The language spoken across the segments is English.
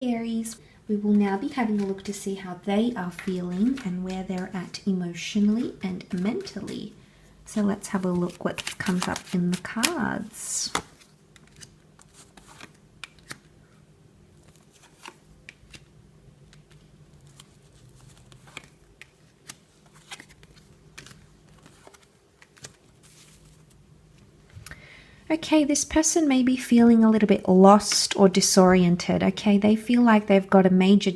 Aries, we will now be having a look to see how they are feeling and where they're at emotionally and mentally. So let's have a look what comes up in the cards. Okay, this person may be feeling a little bit lost or disoriented. Okay, they feel like they've got a major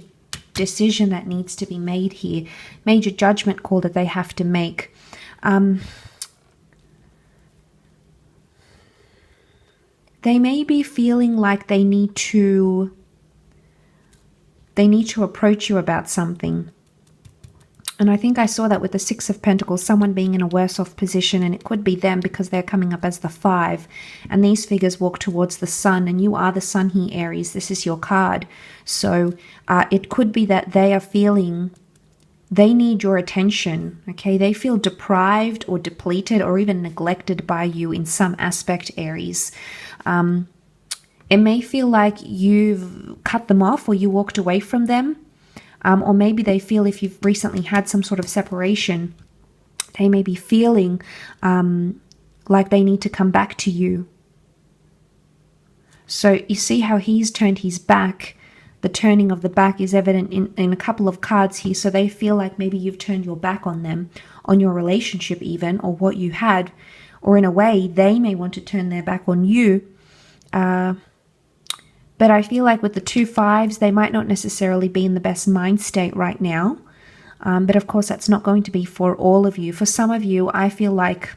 decision that needs to be made here, major judgment call that they have to make. They may be feeling like they need to approach you about something. And I think I saw that with the Six of Pentacles, someone being in a worse off position, and it could be them because they're coming up as the 5. And these figures walk towards the sun, and you are the sun here, Aries. This is your card. So it could be that they are feeling they need your attention, okay? They feel deprived or depleted or even neglected by you in some aspect, Aries. It may feel like you've cut them off or you walked away from them. Or maybe they feel if you've recently had some sort of separation, they may be feeling like they need to come back to you. So you see how he's turned his back. The turning of the back is evident in a couple of cards here. So they feel like maybe you've turned your back on them, on your relationship even, or what you had. Or in a way, they may want to turn their back on you. But I feel like with the 2 5s, they might not necessarily be in the best mind state right now. But of course, that's not going to be for all of you. For some of you, I feel like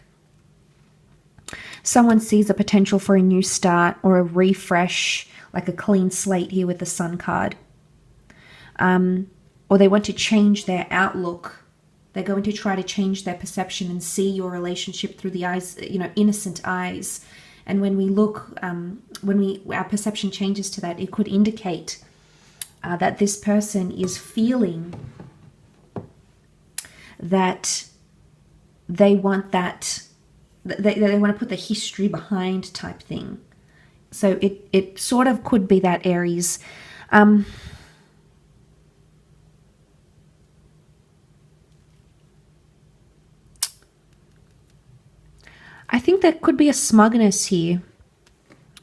someone sees a potential for a new start or a refresh, like a clean slate here with the Sun card. Or they want to change their outlook. They're going to try to change their perception and see your relationship through the eyes, innocent eyes. And when we look, our perception changes to that, it could indicate that this person is feeling that they want they want to put the history behind type thing. So it sort of could be that, Aries. I think there could be a smugness here.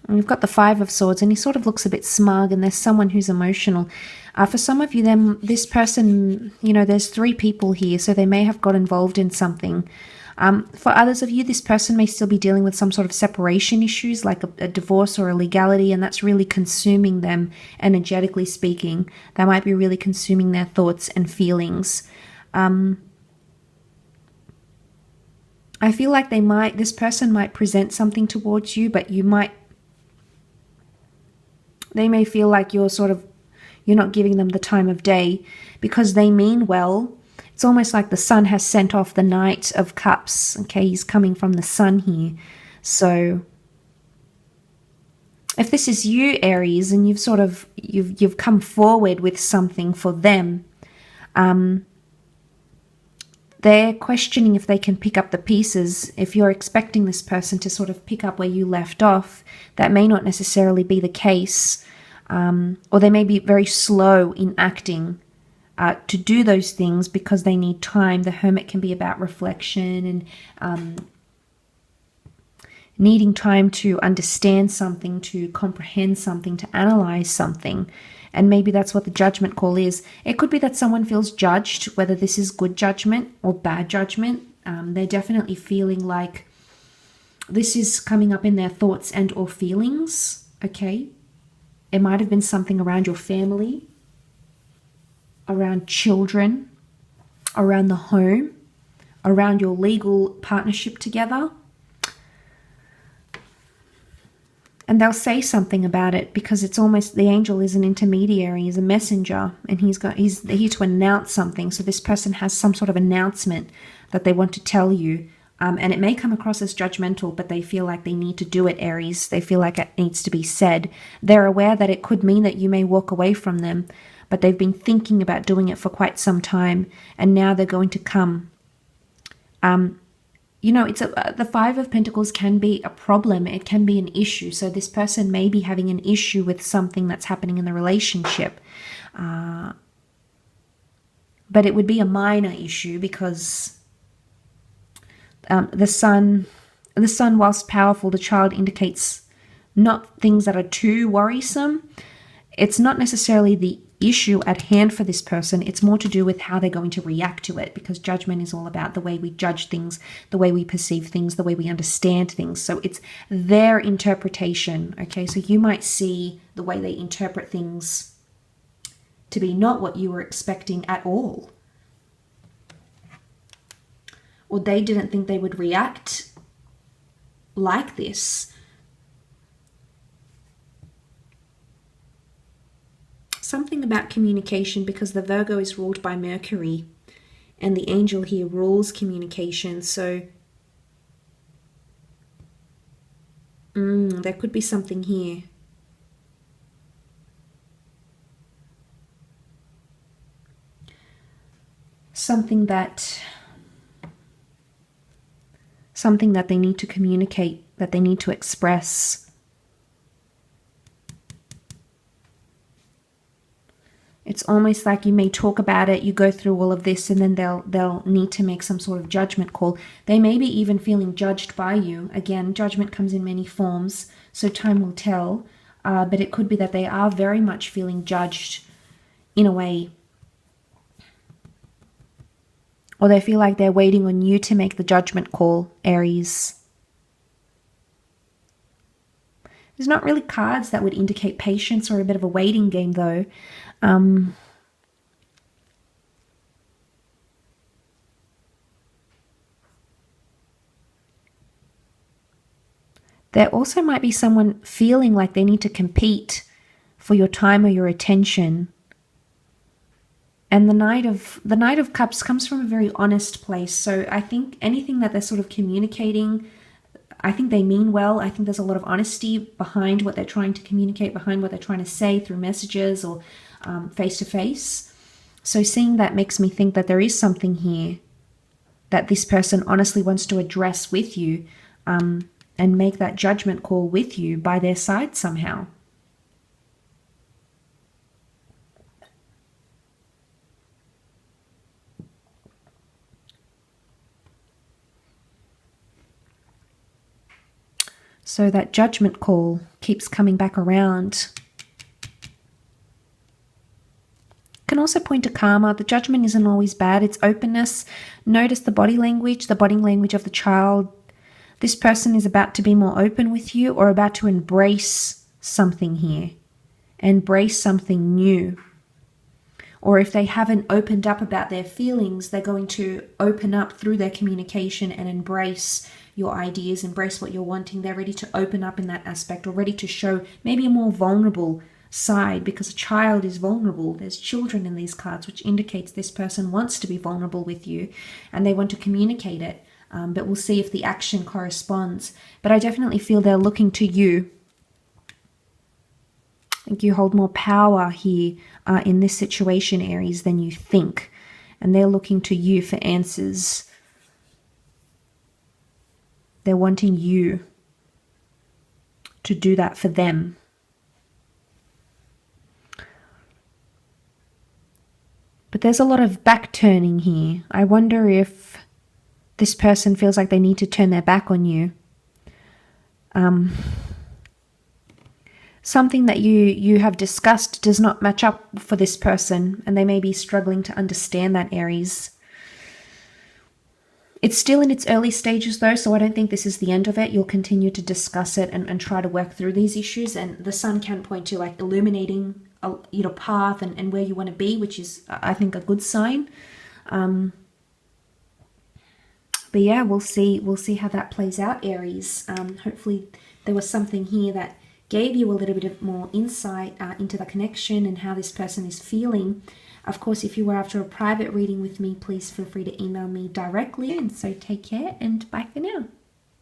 And we've got the 5 of Swords, and he sort of looks a bit smug, and there's someone who's emotional. For some of you, then this person, there's 3 people here, so they may have got involved in something. For others of you, this person may still be dealing with some sort of separation issues, like a divorce or a legality, and that's really consuming them, energetically speaking. That might be really consuming their thoughts and feelings. I feel like this person might present something towards you, but they may feel like you're not giving them the time of day because they mean well. It's almost like the Sun has sent off the Knight of Cups. Okay, he's coming from the Sun here. So if this is you, Aries, and you've come forward with something for them, they're questioning if they can pick up the pieces. If you're expecting this person to sort of pick up where you left off, that may not necessarily be the case. Or they may be very slow in acting to do those things because they need time. The Hermit can be about reflection and needing time to understand something, to comprehend something, to analyze something. And maybe that's what the judgment call is. It could be that someone feels judged, whether this is good judgment or bad judgment. They're definitely feeling like this is coming up in their thoughts and or feelings, okay? It might have been something around your family, around children, around the home, around your legal partnership together. And they'll say something about it because it's almost, the angel is an intermediary, is a messenger, and he's here to announce something. So this person has some sort of announcement that they want to tell you. And it may come across as judgmental, but they feel like they need to do it, Aries. They feel like it needs to be said. They're aware that it could mean that you may walk away from them, but they've been thinking about doing it for quite some time, and now they're going to come. you know, the Five of Pentacles can be a problem. It can be an issue. So this person may be having an issue with something that's happening in the relationship. But it would be a minor issue because the sun, whilst powerful, the child indicates not things that are too worrisome. It's not necessarily the issue at hand for this person. It's more to do with how they're going to react to it, because judgment is all about the way we judge things, the way we perceive things, the way we understand things. So it's their interpretation. Okay, so you might see the way they interpret things to be not what you were expecting at all, or they didn't think they would react like this. Something about communication, because the Virgo is ruled by Mercury and the angel here rules communication. So there could be something here. Something that they need to communicate, that they need to express. It's almost like you may talk about it, you go through all of this, and then they'll need to make some sort of judgment call. They may be even feeling judged by you. Again, judgment comes in many forms, so time will tell. But it could be that they are very much feeling judged in a way. Or they feel like they're waiting on you to make the judgment call, Aries. There's not really cards that would indicate patience or a bit of a waiting game, though. There also might be someone feeling like they need to compete for your time or your attention. And the Knight of Cups comes from a very honest place. So I think anything that they're sort of communicating, I think they mean well. I think there's a lot of honesty behind what they're trying to communicate, behind what they're trying to say through messages or face-to-face. So seeing that makes me think that there is something here that this person honestly wants to address with you, and make that judgment call with you by their side somehow. So that judgment call keeps coming back around. Can also point to karma. The judgment isn't always bad. It's openness. Notice the body language of the child. This person is about to be more open with you, or about to embrace something here. Embrace something new. Or if they haven't opened up about their feelings, they're going to open up through their communication and embrace your ideas, embrace what you're wanting. They're ready to open up in that aspect, or ready to show maybe a more vulnerable side, because a child is vulnerable. There's children in these cards, which indicates this person wants to be vulnerable with you and they want to communicate it. But we'll see if the action corresponds. But I definitely feel they're looking to you. I think you hold more power here in this situation, Aries, than you think. And they're looking to you for answers. They're wanting you to do that for them. But there's a lot of back turning here. I wonder if this person feels like they need to turn their back on you. Something that you have discussed does not match up for this person, and they may be struggling to understand that, Aries. It's still in its early stages though, so I don't think this is the end of it. You'll continue to discuss it and try to work through these issues, and the sun can point to like illuminating a path and where you want to be, which is, I think, a good sign. But yeah, we'll see how that plays out, Aries. Hopefully there was something here that gave you a little bit of more insight into the connection and how this person is feeling. Of course, if you were after a private reading with me, please feel free to email me directly. And so take care and bye for now.